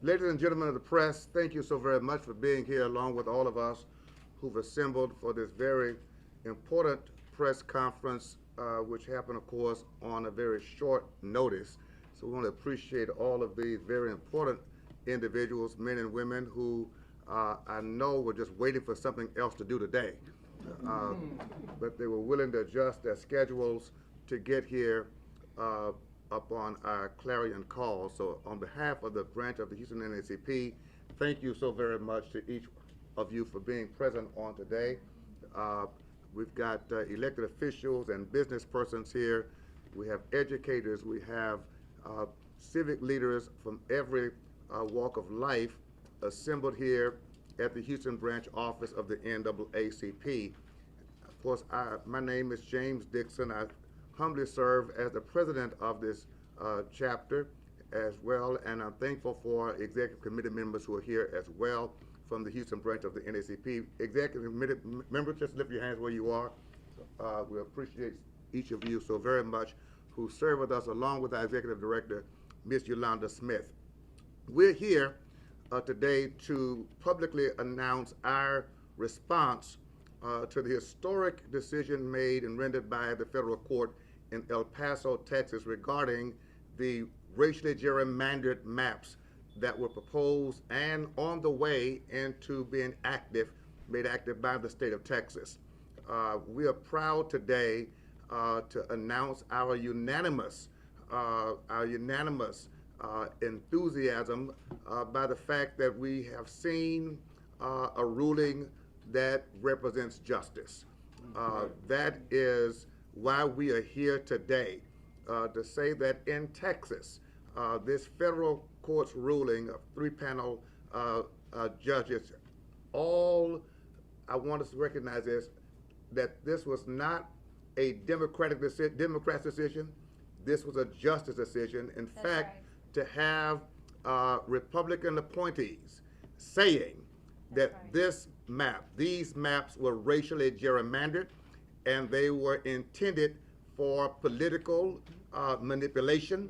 Ladies and gentlemen of the press, thank you so very much for being here along with all of us who've assembled for this very important press conference, which happened, of course, on a very short notice. So we want to appreciate all of these very important individuals, men and women, who I know were just waiting for something else to do today. But they were willing to adjust their schedules to get here upon our clarion call. So on behalf of the branch of the Houston NAACP, thank you so very much to each of you for being present on today. We've got elected officials and business persons here. We have educators. We have civic leaders from every walk of life assembled here at the Houston branch office of the NAACP. Of course, my name is James Dixon. I humbly serve as the president of this chapter as well, and I'm thankful for executive committee members who are here as well from the Houston branch of the NAACP. Executive committee members, just lift your hands where you are. We appreciate each of you so very much who serve with us, along with our executive director, Ms. Yolanda Smith. We're here today to publicly announce our response to the historic decision made and rendered by the federal court in El Paso, Texas, regarding the racially gerrymandered maps that were proposed and on the way into being made active by the state of Texas. We are proud today to announce our unanimous enthusiasm by the fact that we have seen a ruling that represents justice. That is why we are here today, to say that in Texas, this federal court's ruling of 3-panel judges, all I want us to recognize is that this was not a Democrat's decision. This was a justice decision. In fact, to have Republican appointees saying that these maps were racially gerrymandered and they were intended for political manipulation,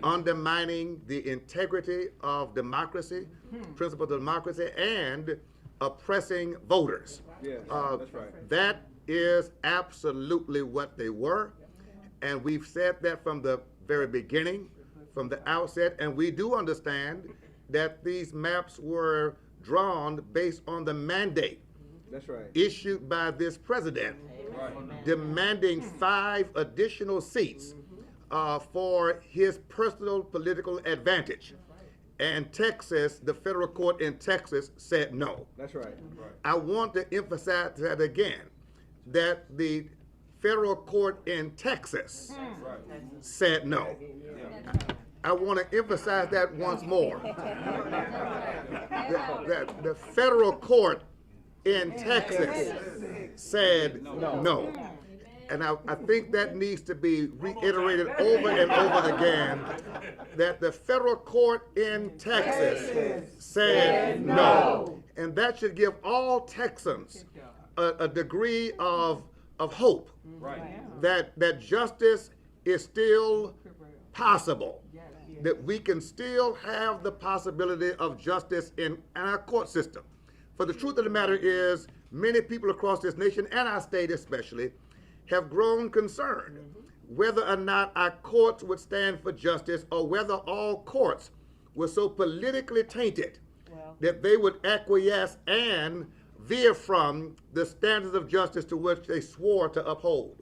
undermining the integrity of democracy, principles of democracy, and oppressing voters. That's right. That is absolutely what they were, and we've said that from the very beginning, from the outset, and we do understand that these maps were drawn based on the mandate issued by this president, demanding 5 additional seats for his personal political advantage. And Texas, the federal court in Texas, said no. That's right. I want to emphasize that again, that the federal court in Texas said no. I want to emphasize that once more. That the federal court in Texas said no. And I think that needs to be reiterated over and over again, that the federal court in Texas said no. And that should give all Texans a degree of hope that justice is still possible, that we can still have the possibility of justice in our court system. For the truth of the matter is, many people across this nation, and our state especially, have grown concerned whether or not our courts would stand for justice, or whether all courts were so politically tainted that they would acquiesce and veer from the standards of justice to which they swore to uphold.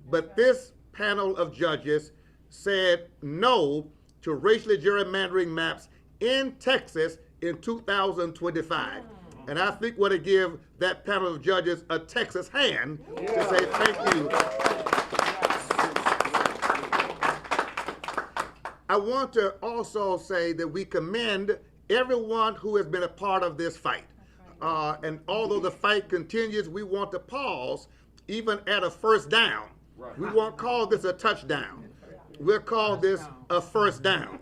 But this panel of judges said no to racially gerrymandering maps in Texas in 2025. And I think we're to give that panel of judges a Texas hand to say thank you. I want to also say that we commend everyone who has been a part of this fight. And although the fight continues, we want to pause even at a first down. We won't call this a touchdown. We'll call this a first down.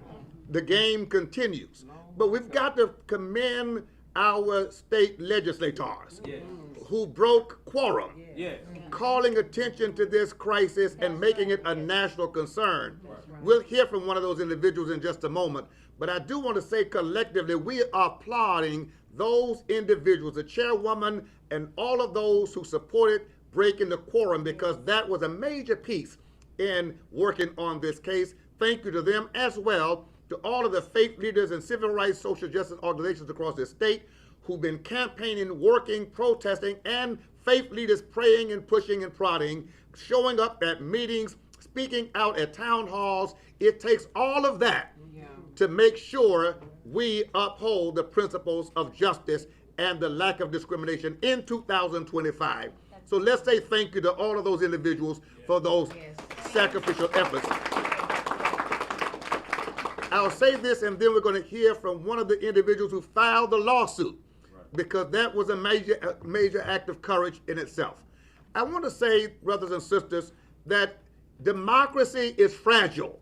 The game continues. But we've got to commend our state legislators who broke quorum, calling attention to this crisis and making it a national concern. We'll hear from one of those individuals in just a moment. But I do want to say collectively, we are applauding those individuals, the chairwoman and all of those who supported breaking the quorum, because that was a major piece in working on this case. Thank you to them, as well to all of the faith leaders and civil rights, social justice organizations across the state who've been campaigning, working, protesting, and faith leaders praying and pushing and prodding, showing up at meetings, speaking out at town halls. It takes all of that to make sure we uphold the principles of justice and the lack of discrimination in 2025. So let's say thank you to all of those individuals for those sacrificial efforts. I'll say this, and then we're going to hear from one of the individuals who filed the lawsuit, because that was a major act of courage in itself. I want to say, brothers and sisters, that democracy is fragile.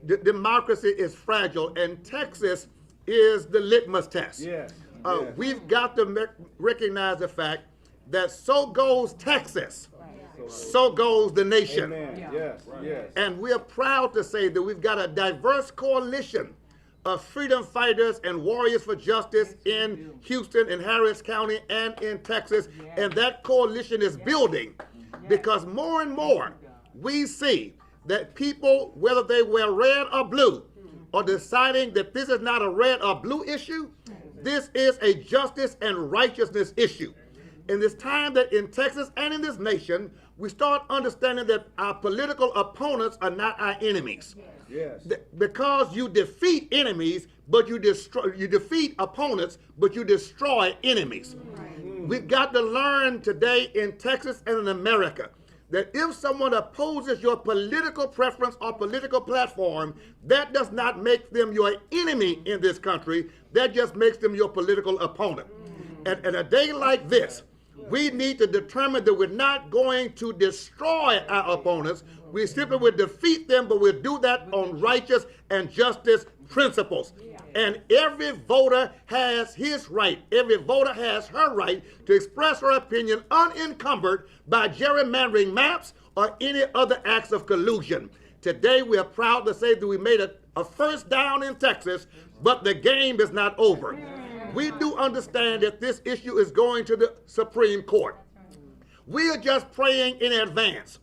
Democracy is fragile, and Texas is the litmus test. We've got to recognize the fact that so goes Texas, so goes the nation. And we are proud to say that we've got a diverse coalition of freedom fighters and warriors for justice in Houston and Harris County and in Texas. And that coalition is building, because more and more we see that people, whether they wear red or blue, are deciding that this is not a red or blue issue. This is a justice and righteousness issue. In this time that in Texas and in this nation, we start understanding that our political opponents are not our enemies. Because you defeat enemies, but you defeat opponents, but you destroy enemies. We've got to learn today in Texas and in America that if someone opposes your political preference or political platform, that does not make them your enemy in this country. That just makes them your political opponent. And a day like this, we need to determine that we're not going to destroy our opponents. We simply will defeat them, but we'll do that on righteous and justice principles. And every voter has his right, every voter has her right to express her opinion unencumbered by gerrymandering maps or any other acts of collusion. Today, we are proud to say that we made a first down in Texas, but the game is not over. We do understand that this issue is going to the Supreme Court. We are just praying in advance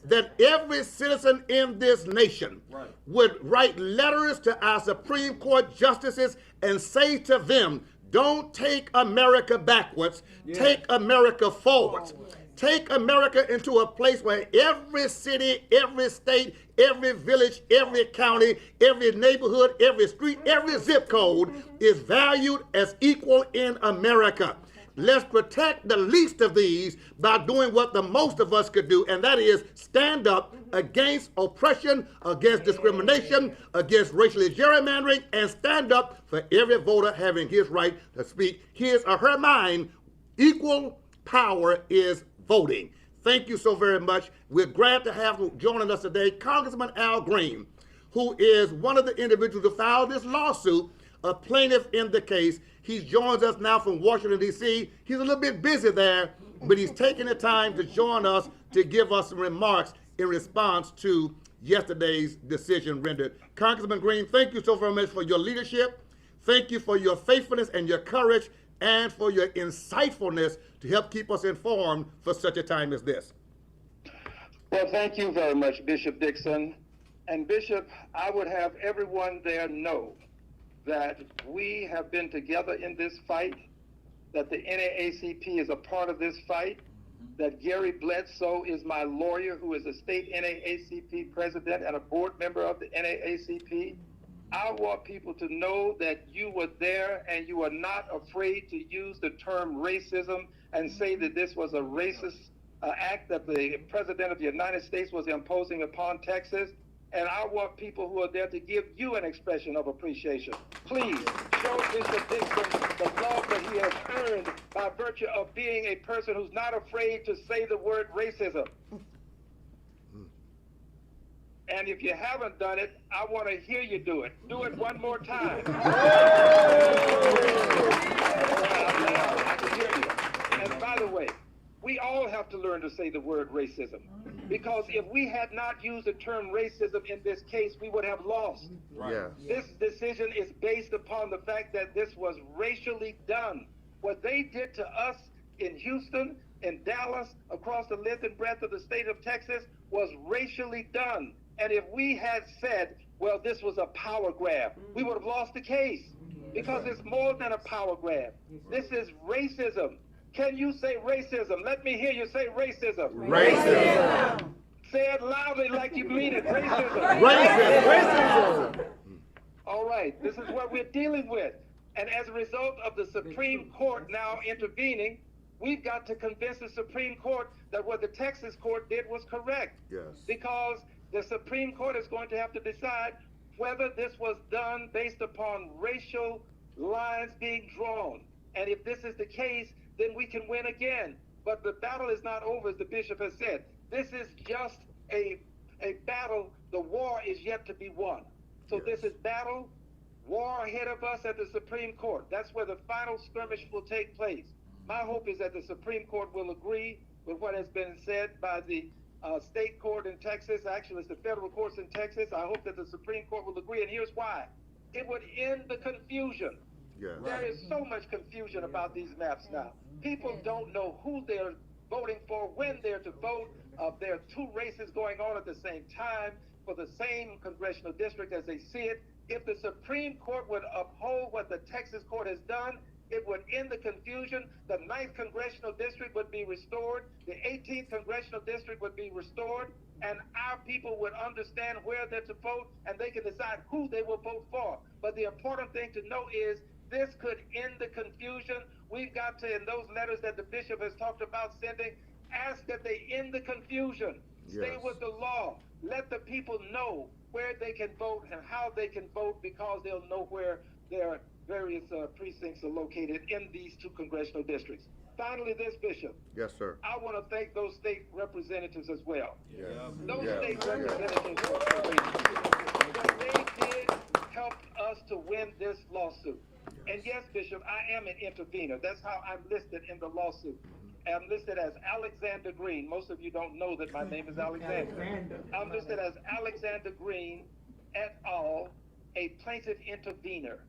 that every citizen in this nation would write letters to our Supreme Court justices and say to them, don't take America backwards, take America forwards. Take America into a place where every city, every state, every village, every county, every neighborhood, every street, every zip code is valued as equal in America. Let's protect the least of these by doing what the most of us could do, and that is stand up against oppression, against discrimination, against racially gerrymandering, and stand up for every voter having his right to speak his or her mind. Equal power is voting. Thank you so very much. We're glad to have joining us today Congressman Al Green, who is one of the individuals who filed this lawsuit, a plaintiff in the case. He joins us now from Washington, D.C. He's a little bit busy there, but he's taking the time to join us to give us some remarks in response to yesterday's decision rendered. Congressman Green, thank you so very much for your leadership. Thank you for your faithfulness and your courage, and for your insightfulness to help keep us informed for such a time as this. Well, thank you very much, Bishop Dixon. And Bishop, I would have everyone there know that we have been together in this fight, that the NAACP is a part of this fight, that Gary Bledsoe is my lawyer, who is a state NAACP president and a board member of the NAACP. I want people to know that you were there and you are not afraid to use the term racism and say that this was a racist act that the President of the United States was imposing upon Texas. And I want people who are there to give you an expression of appreciation. Please show Bishop Dixon the love that he has earned by virtue of being a person who's not afraid to say the word racism. And if you haven't done it, I want to hear you do it. Do it one more time. I can hear you. And by the way, we all have to learn to say the word racism. Because if we had not used the term racism in this case, we would have lost. Right. Yes. This decision is based upon the fact that this was racially done. What they did to us in Houston, in Dallas, across the length and breadth of the state of Texas was racially done. And if we had said, well, this was a power grab, we would have lost the case. Because it's more than a power grab. This is racism. Can you say racism? Let me hear you say racism. Racism. Say it loudly like you mean it. Racism. Racism. All right, this is what we're dealing with. And as a result of the Supreme Court now intervening, we've got to convince the Supreme Court that what the Texas court did was correct. Yes. Because the Supreme Court is going to have to decide whether this was done based upon racial lines being drawn. And if this is the case, then we can win again. But the battle is not over, as the bishop has said. This is just a battle. The war is yet to be won. So Yes. This is battle, war ahead of us at the Supreme Court. That's where the final skirmish will take place. My hope is that the Supreme Court will agree with what has been said by the state court in Texas. Actually, it's the federal courts in Texas. I hope that the Supreme Court will agree, and here's why. It would end the confusion. Yes. There is so much confusion about these maps now. People don't know who they're voting for, when they're to vote. There are two races going on at the same time for the same congressional district as they see it. If the Supreme Court would uphold what the Texas court has done, it would end the confusion. The 9th congressional district would be restored. The 18th congressional district would be restored. And our people would understand where they're to vote, and they can decide who they will vote for. But the important thing to know is this could end the confusion. We've got to, in those letters that the bishop has talked about sending, ask that they end the confusion. Stay Yes. with the law. Let the people know where they can vote and how they can vote, because they'll know where their various precincts are located in these two congressional districts. Finally, this, Bishop, Yes, sir. I want to thank those state representatives as well. Yes. Those Yes. state Yes. representatives were courageous. What they did helped us to win this lawsuit. And yes, Bishop, I am an intervener. That's how I'm listed in the lawsuit. I'm listed as Alexander Green. Most of you don't know that my name is Alexander. I'm listed as Alexander Green et al., a plaintiff intervener.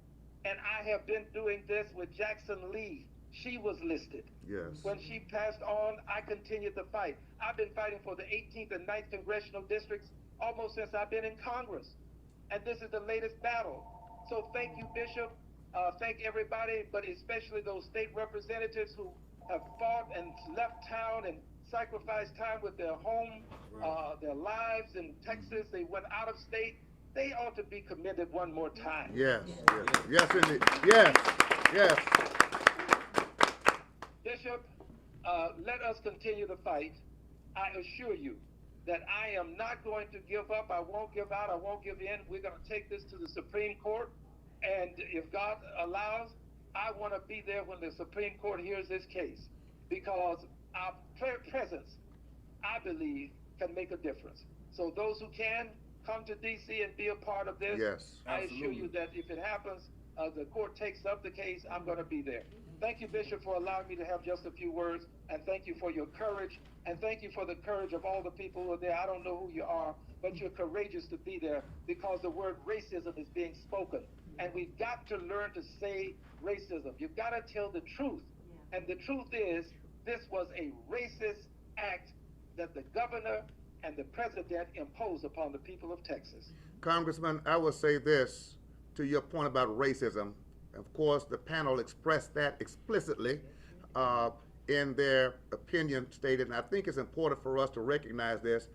And I have been doing this with Jackson Lee. She was listed. Yes. When she passed on, I continued the fight. I've been fighting for the 18th and 9th congressional districts almost since I've been in Congress. And this is the latest battle. So thank you, Bishop. Thank everybody, but especially those state representatives who have fought and left town and sacrificed time with their home, their lives in Texas. They went out of state. They ought to be commended one more time. Yes. Yes. Yes, indeed. Yes. Yes. Bishop, let us continue the fight. I assure you that I am not going to give up. I won't give out. I won't give in. We're going to take this to the Supreme Court. And if God allows, I want to be there when the Supreme Court hears this case, because our presence, I believe, can make a difference. So those who can, come to D.C. and be a part of this. Yes. I assure you that if it happens, the court takes up the case, I'm going to be there. Thank you, Bishop, for allowing me to have just a few words, and thank you for your courage, and thank you for the courage of all the people who are there. I don't know who you are, but you're courageous to be there, because the word racism is being spoken. And we've got to learn to say racism. You've got to tell the truth. And the truth is, this was a racist act that the governor and the president imposed upon the people of Texas. Congressman, I will say this to your point about racism. Of course, the panel expressed that explicitly in their opinion stated, and I think it's important for us to recognize this.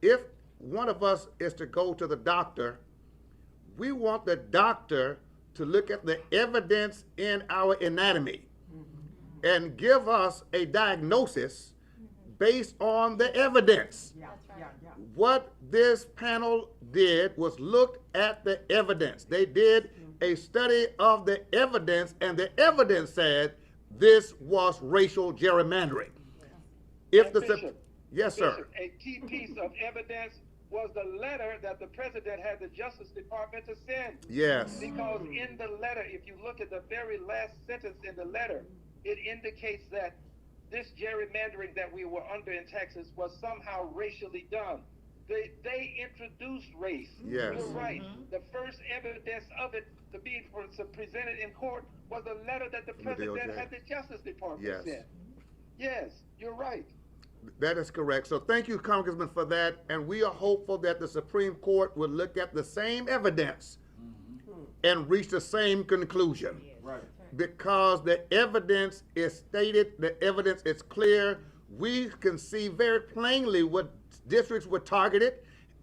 If one of us is to go to the doctor, we want the doctor to look at the evidence in our anatomy and give us a diagnosis based on the evidence. What this panel did was look at the evidence. They did a study of the evidence, and the evidence said this was racial gerrymandering. If the Bishop, yes, sir. Bishop, a key piece of evidence was the letter that the president had the Justice Department to send. Yes. Because in the letter, if you look at the very last sentence in the letter, it indicates that this gerrymandering that we were under in Texas was somehow racially done. They introduced race. Yes. You're right. The first evidence of it to be presented in court was a letter that the president had the Justice Department sent. Yes, you're right. That is correct. So thank you, Congressman, for that. And we are hopeful that the Supreme Court will look at the same evidence and reach the same conclusion. Right. Because the evidence is stated, the evidence is clear. We can see very plainly what districts were targeted,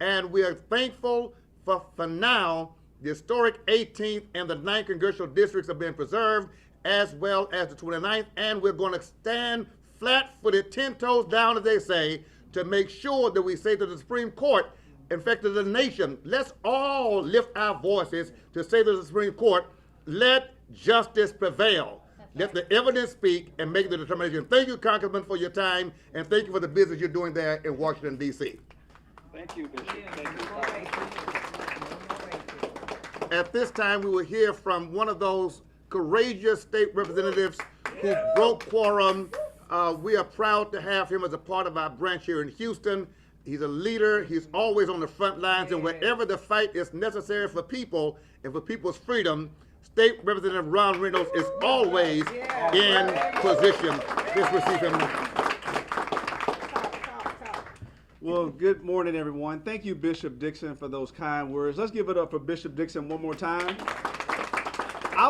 and we are thankful for now, the historic 18th and the 9th congressional districts are being preserved, as well as the 29th, and we're going to stand flat-footed, 10 toes down, as they say, to make sure that we say to the Supreme Court, in fact, to the nation, let's all lift our voices to say to the Supreme Court, let justice prevail. Let the evidence speak and make the determination. Thank you, Congressman, for your time, and thank you for the business you're doing there in Washington, D.C. Thank you, Bishop. Thank you. At this time, we will hear from one of those courageous state representatives who broke quorum. We are proud to have him as a part of our branch here in Houston. He's a leader. He's always on the front lines, and wherever the fight is necessary for people and for people's freedom, State Representative Ron Reynolds is always in position. Let's receive him now. Well, good morning, everyone. Thank you, Bishop Dixon, for those kind words. Let's give it up for Bishop Dixon one more time. I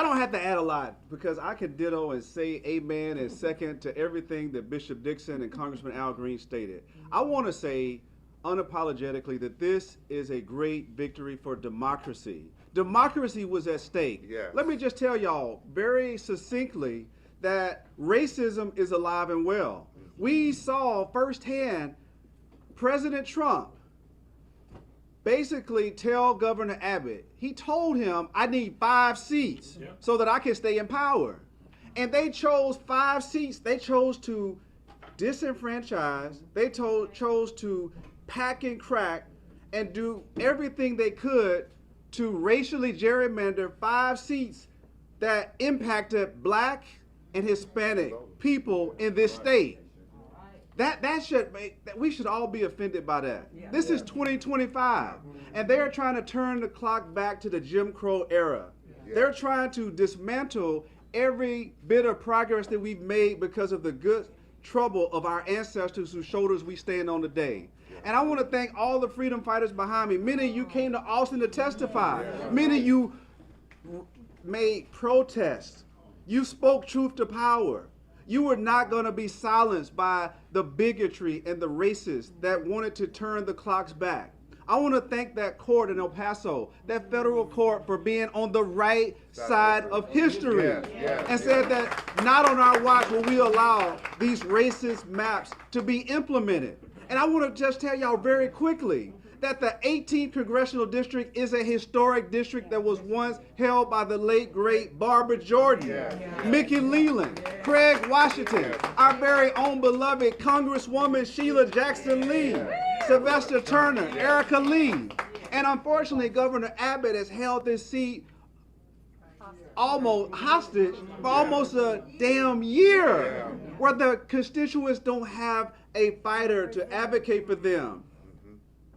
don't have to add a lot because I can ditto and say amen and second to everything that Bishop Dixon and Congressman Al Green stated. I want to say unapologetically that this is a great victory for democracy. Democracy was at stake. Yes. Let me just tell y'all very succinctly that racism is alive and well. We saw firsthand President Trump basically tell Governor Abbott, he told him, I need 5 seats so that I can stay in power. And they chose 5 seats. They chose to disenfranchise. They chose to pack and crack and do everything they could to racially gerrymander 5 seats that impacted Black and Hispanic people in this state. That should make that we should all be offended by that. This is 2025, and they're trying to turn the clock back to the Jim Crow era. They're trying to dismantle every bit of progress that we've made because of the good trouble of our ancestors whose shoulders we stand on today. And I want to thank all the freedom fighters behind me. Many of you came to Austin to testify. Many of you made protests. You spoke truth to power. You were not going to be silenced by the bigotry and the racists that wanted to turn the clocks back. I want to thank that court in El Paso, that federal court, for being on the right side of history and said that not on our watch will we allow these racist maps to be implemented. And I want to just tell y'all very quickly that the 18th Congressional District is a historic district that was once held by the late, great Barbara Jordan, Mickey Leland, Craig Washington, our very own beloved Congresswoman Sheila Jackson Lee, Sylvester Turner, Erica Lee. And unfortunately, Governor Abbott has held this seat almost hostage for almost a damn year, where the constituents don't have a fighter to advocate for them.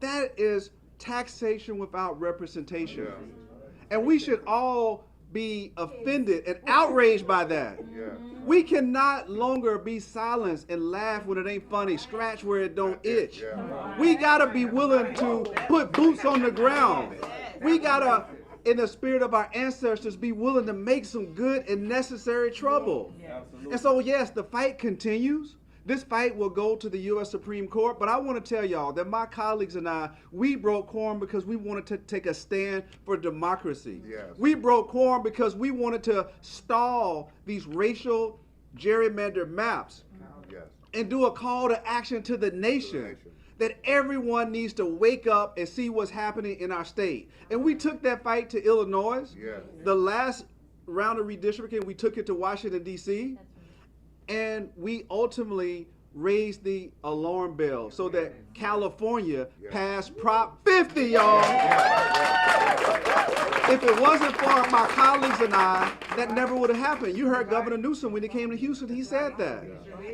That is taxation without representation. And we should all be offended and outraged by that. We cannot longer be silenced and laugh when it ain't funny, scratch where it don't itch. We gotta be willing to put boots on the ground. We gotta, in the spirit of our ancestors, be willing to make some good and necessary trouble. And so yes, the fight continues. This fight will go to the U.S. Supreme Court, but I want to tell y'all that my colleagues and I, we broke quorum because we wanted to take a stand for democracy. We broke quorum because we wanted to stall these racial gerrymandered maps and do a call to action to the nation that everyone needs to wake up and see what's happening in our state. And we took that fight to Illinois. The last round of redistricting, we took it to Washington, D.C., and we ultimately raise the alarm bell so that California passed Prop 50, y'all. If it wasn't for my colleagues and I, that never would have happened. You heard Governor Newsom when he came to Houston, he said that.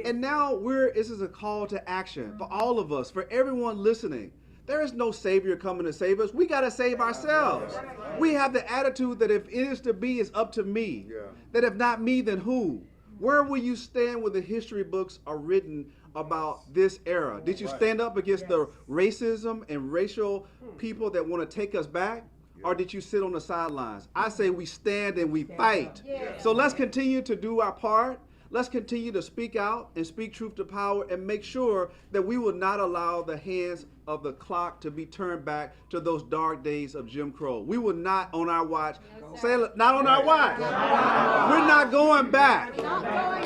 And now this is a call to action for all of us, for everyone listening. There is no savior coming to save us. We got to save ourselves. We have the attitude that if it is to be, it's up to me. That if not me, then who? Where will you stand when the history books are written about this era? Did you stand up against the racism and racial people that want to take us back? Or did you sit on the sidelines? I say we stand and we fight. So let's continue to do our part. Let's continue to speak out and speak truth to power and make sure that we will not allow the hands of the clock to be turned back to those dark days of Jim Crow. We will not on our watch. Say not on our watch. We're not going back.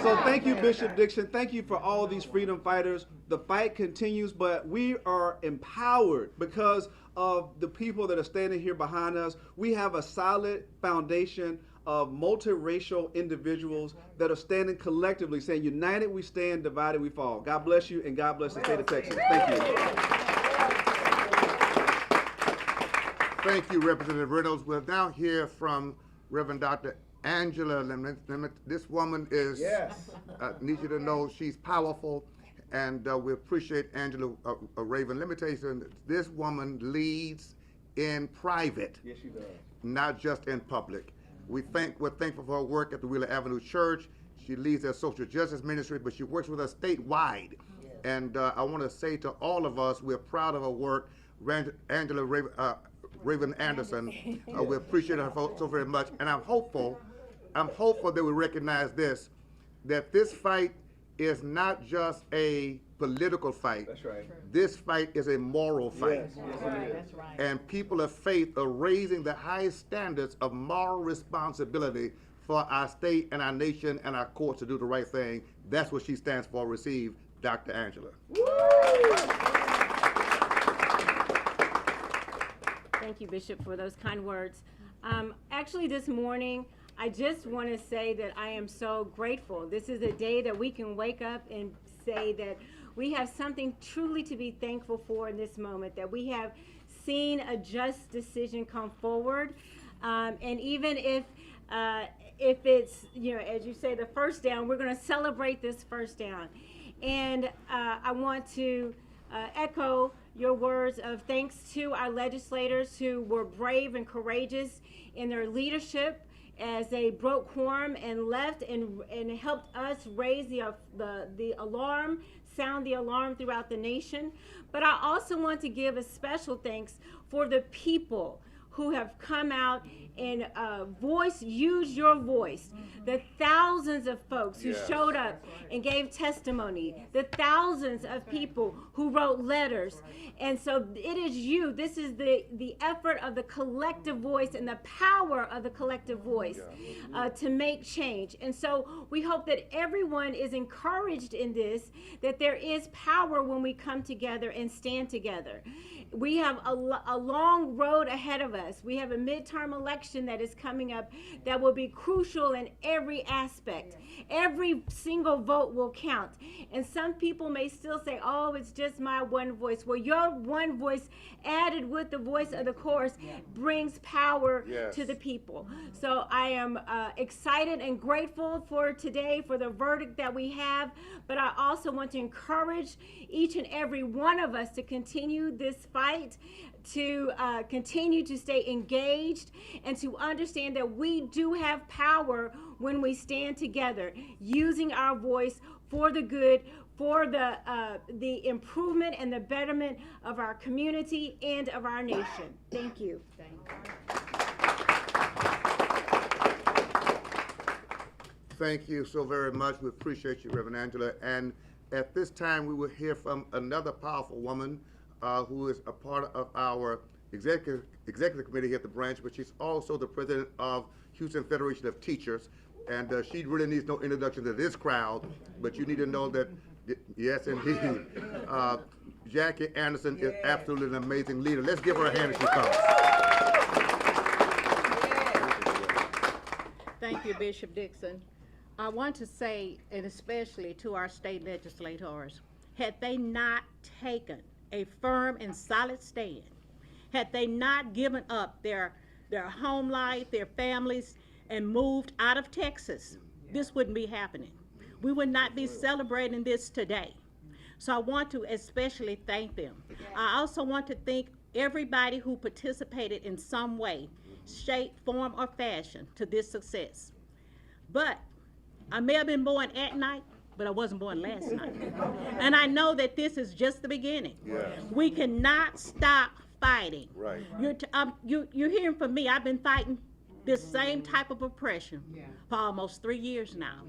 So thank you, Bishop Dixon. Thank you for all these freedom fighters. The fight continues, but we are empowered because of the people that are standing here behind us. We have a solid foundation of multiracial individuals that are standing collectively saying, united we stand, divided we fall. God bless you, and God bless the state of Texas. Thank you. Thank you, Representative Reynolds. We'll now hear from Reverend Dr. Angela Lemon. This woman is, need you to know she's powerful, and we appreciate Angela Raven. Let me tell you something, this woman leads in private. Yes, she does. Not just in public. We're thankful for her work at the Wheeler Avenue Church. She leads their social justice ministry, but she works with us statewide. Yes. And I want to say to all of us, we're proud of her work. Angela Raven Anderson, we appreciate her so very much. And I'm hopeful that we recognize this, that this fight is not just a political fight. That's right. This fight is a moral fight. Yes. That's right. And people of faith are raising the highest standards of moral responsibility for our state and our nation and our courts to do the right thing. That's what she stands for. Receive Dr. Angela. Thank you, Bishop, for those kind words. Actually, this morning, I just want to say that I am so grateful. This is a day that we can wake up and say that we have something truly to be thankful for in this moment, that we have seen a just decision come forward. And even if it's, as you say, the first down, we're going to celebrate this first down. And I want to echo your words of thanks to our legislators who were brave and courageous in their leadership as they broke quorum and left and helped us raise the alarm, sound the alarm throughout the nation. But I also want to give a special thanks for the people who have come out and use your voice. The thousands of folks who showed up and gave testimony, the thousands of people who wrote letters. And so it is you, this is the effort of the collective voice and the power of the collective voice to make change. And so we hope that everyone is encouraged in this, that there is power when we come together and stand together. We have a long road ahead of us. We have a midterm election that is coming up that will be crucial in every aspect. Every single vote will count. And some people may still say, oh, it's just my one voice. Well, your one voice added with the voice of the chorus brings power to the people. So I am excited and grateful for today, for the verdict that we have. But I also want to encourage each and every one of us to continue this fight, to continue to stay engaged, and to understand that we do have power when we stand together, using our voice for the good, for the improvement and the betterment of our community and of our nation. Thank you. Thank you so very much. We appreciate you, Reverend Angela. And at this time, we will hear from another powerful woman who is a part of our executive committee here at the branch, but she's also the president of Houston Federation of Teachers. And she really needs no introduction to this crowd, but you need to know that, yes, indeed, Jackie Anderson is absolutely an amazing leader. Let's give her a hand as she comes. Thank you, Bishop Dixon. I want to say, and especially to our state legislators, had they not taken a firm and solid stand, had they not given up their home life, their families, and moved out of Texas, this wouldn't be happening. We would not be celebrating this today. So I want to especially thank them. I also want to thank everybody who participated in some way, shape, form, or fashion to this success. But I may have been born at night, but I wasn't born last night. And I know that this is just the beginning. Yes. We cannot stop fighting. Right. You're hearing from me. I've been fighting this same type of oppression for almost 3 years now.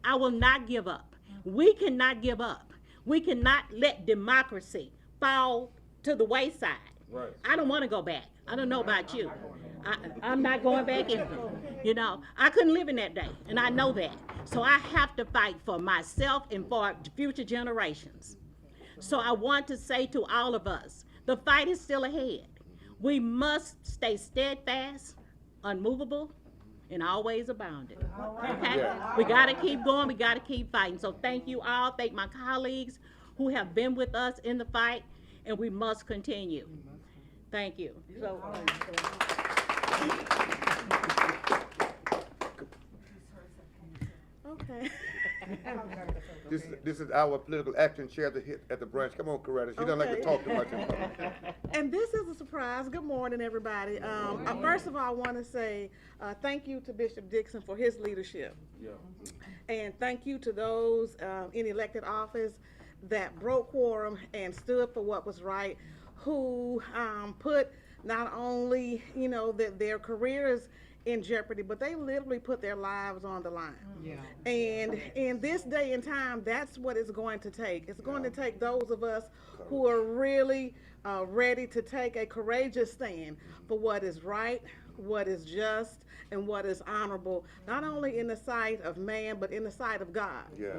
I will not give up. We cannot give up. We cannot let democracy fall to the wayside. Right. I don't want to go back. I don't know about you. I'm not going back in. You know, I couldn't live in that day, and I know that. So I have to fight for myself and for future generations. So I want to say to all of us, the fight is still ahead. We must stay steadfast, unmovable, and always abounding. Okay? Yeah. We got to keep going. We got to keep fighting. So thank you all. Thank my colleagues who have been with us in the fight, and we must continue. Thank you. So, Okay. This is our political action chair at the branch. Come on, Coretta. She doesn't like to Okay. talk too much in public. And this is a surprise. Good morning, everybody. First of all, I want to say thank you to Bishop Dixon for his leadership. Yeah. And thank you to those in elected office that broke quorum and stood for what was right, who put not only, their careers in jeopardy, but they literally put their lives on the line. Yeah. And in this day and time, that's what it's going to take. It's going to take those of us who are really ready to take a courageous stand for what is right, what is just, and what is honorable, not only in the sight of man, but in the sight of God. Yes.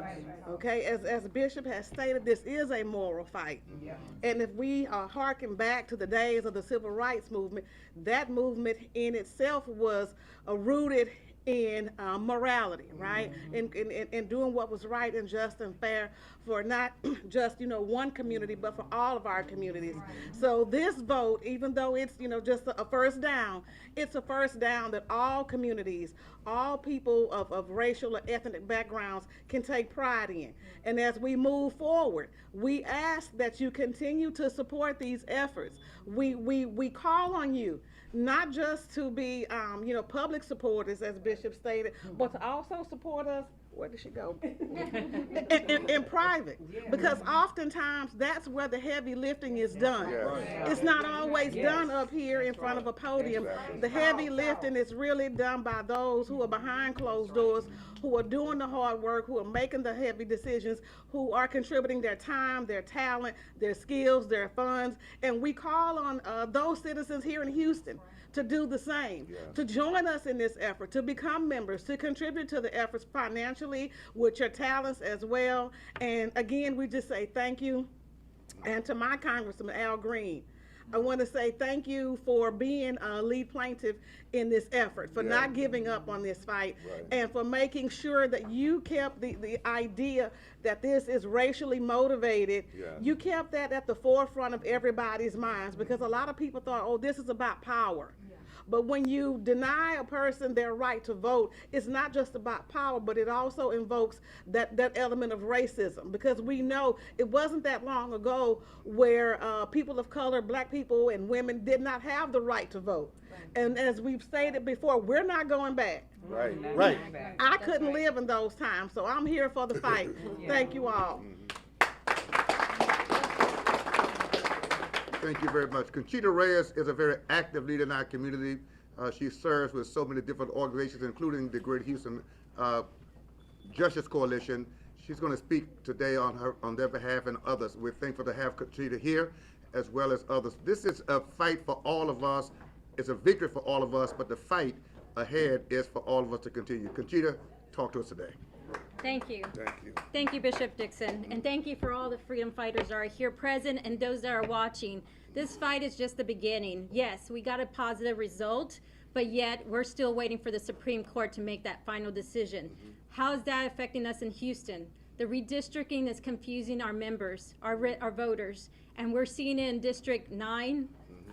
Okay, as Bishop has stated, this is a moral fight. Yeah. And if we harken back to the days of the Civil Rights Movement, that movement in itself was rooted in morality, right? In doing what was right and just and fair for not just, one community, but for all of our communities. So this vote, even though it's, just a first down, it's a first down that all communities, all people of racial or ethnic backgrounds can take pride in. And as we move forward, we ask that you continue to support these efforts. We call on you not just to be, public supporters, as Bishop stated, but to also support us. Where did she go? in private, because oftentimes that's where the heavy lifting is done. Yes. It's not always done up here in front of a podium. The heavy lifting is really done by those who are behind closed doors, who are doing the hard work, who are making the heavy decisions, who are contributing their time, their talent, their skills, their funds. And we call on those citizens here in Houston to do the same, to join us in this effort, to become members, to contribute to the efforts financially with your talents as well. And again, we just say thank you. And to my Congressman Al Green, I want to say thank you for being a lead plaintiff in this effort, for not giving up on this fight, and for making sure that you kept the idea that this is racially motivated. You kept that at the forefront of everybody's minds, because a lot of people thought, oh, this is about power. But when you deny a person their right to vote, it's not just about power, but it also invokes that element of racism. Because we know it wasn't that long ago where people of color, black people and women did not have the right to vote. And as we've stated before, we're not going back. Right. I couldn't live in those times, so I'm here for the fight. Thank you all. Thank you very much. Conchita Reyes is a very active leader in our community. She serves with so many different organizations, including the Great Houston Justice Coalition. She's going to speak today on their behalf and others. We're thankful to have Conchita here, as well as others. This is a fight for all of us. It's a victory for all of us, but the fight ahead is for all of us to continue. Conchita, talk to us today. Thank you. Thank you. Thank you, Bishop Dixon. And thank you for all the freedom fighters that are here present and those that are watching. This fight is just the beginning. Yes, we got a positive result but yet we're still waiting for the Supreme Court to make that final decision. How is that affecting us in Houston? The redistricting is confusing our members, our voters, and we're seeing it in District 9.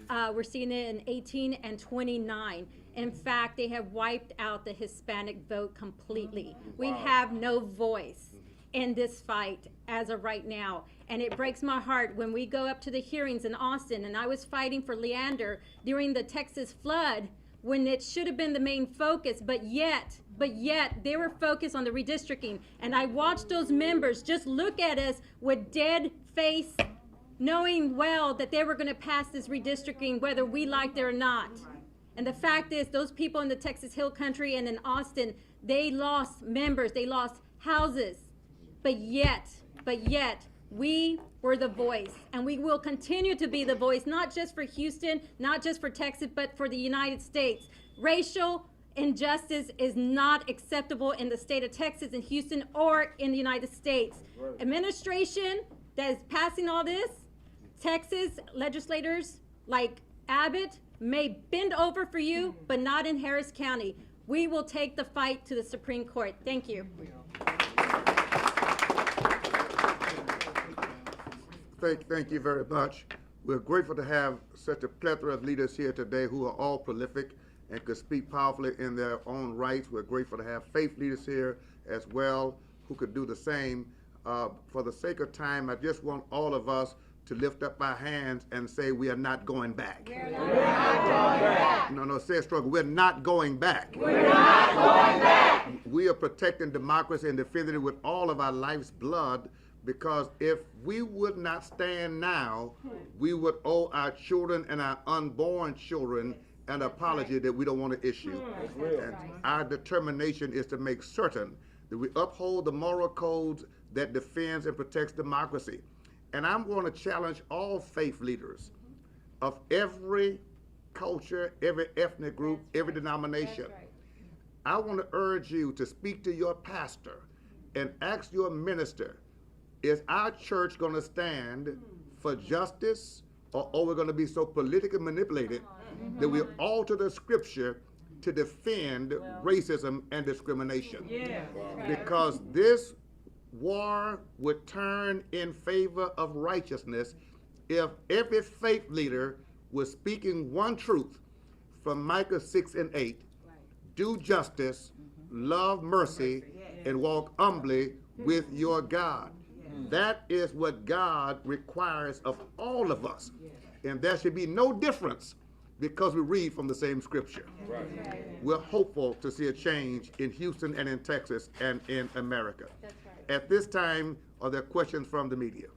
We're seeing it in 18 and 29. In fact, they have wiped out the Hispanic vote completely. We have no voice in this fight as of right now. And it breaks my heart when we go up to the hearings in Austin, and I was fighting for Leander during the Texas flood when it should have been the main focus, but yet they were focused on the redistricting. And I watched those members just look at us with dead face, knowing well that they were going to pass this redistricting whether we liked it or not. And the fact is, those people in the Texas Hill Country and in Austin, they lost members, they lost houses. But yet, we were the voice, and we will continue to be the voice, not just for Houston, not just for Texas, but for the United States. Racial injustice is not acceptable in the state of Texas and Houston or in the United States. Right. Administration that is passing all this, Texas legislators like Abbott may bend over for you, but not in Harris County. We will take the fight to the Supreme Court. Thank you. Thank you very much. We're grateful to have such a plethora of leaders here today who are all prolific and could speak powerfully in their own rights. We're grateful to have faith leaders here as well who could do the same. For the sake of time, I just want all of us to lift up our hands and say we are not going back. We're not going back. No, say it strong. We're not going back. We're not going back. We are protecting democracy and defending it with all of our life's blood, because if we would not stand now, we would owe our children and our unborn children an apology that we don't want to issue. And our determination is to make certain that we uphold the moral codes that defends and protects democracy. And I'm going to challenge all faith leaders of every culture, every ethnic group, every denomination. I want to urge you to speak to your pastor and ask your minister, is our church going to stand for justice, or are we going to be so politically manipulated that we alter the scripture to defend racism and discrimination? Because this war would turn in favor of righteousness if every faith leader was speaking one truth from Micah 6:8, do justice, love mercy, and walk humbly with your God. That is what God requires of all of us. And there should be no difference because we read from the same scripture. We're hopeful to see a change in Houston and in Texas and in America. At this time, are there questions from the media?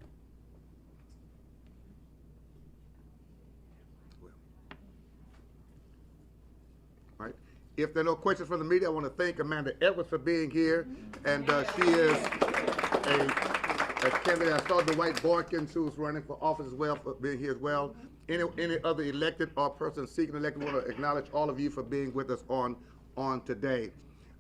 All right. If there are no questions from the media, I want to thank Amanda Edwards for being here. And she is a candidate. I saw Dwight Boykins, who's running for office as well, for being here as well. Any other elected or person seeking election, I want to acknowledge all of you for being with us on today.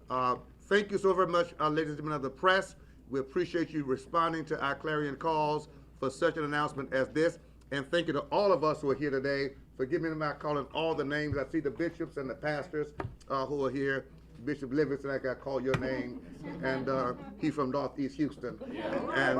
Thank you so very much, ladies and gentlemen of the press. We appreciate you responding to our clarion calls for such an announcement as this. And thank you to all of us who are here today. Forgive me for calling all the names. I see the bishops and the pastors who are here. Bishop Livingston, like I call your name, and he's from Northeast Houston. And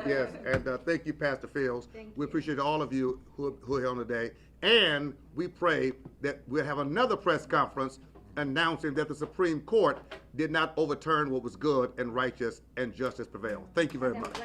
yes, and thank you, Pastor Fields. We appreciate all of you who are here on today. And we pray that we'll have another press conference announcing that the Supreme Court did not overturn what was good and righteous and justice prevailed. Thank you very much.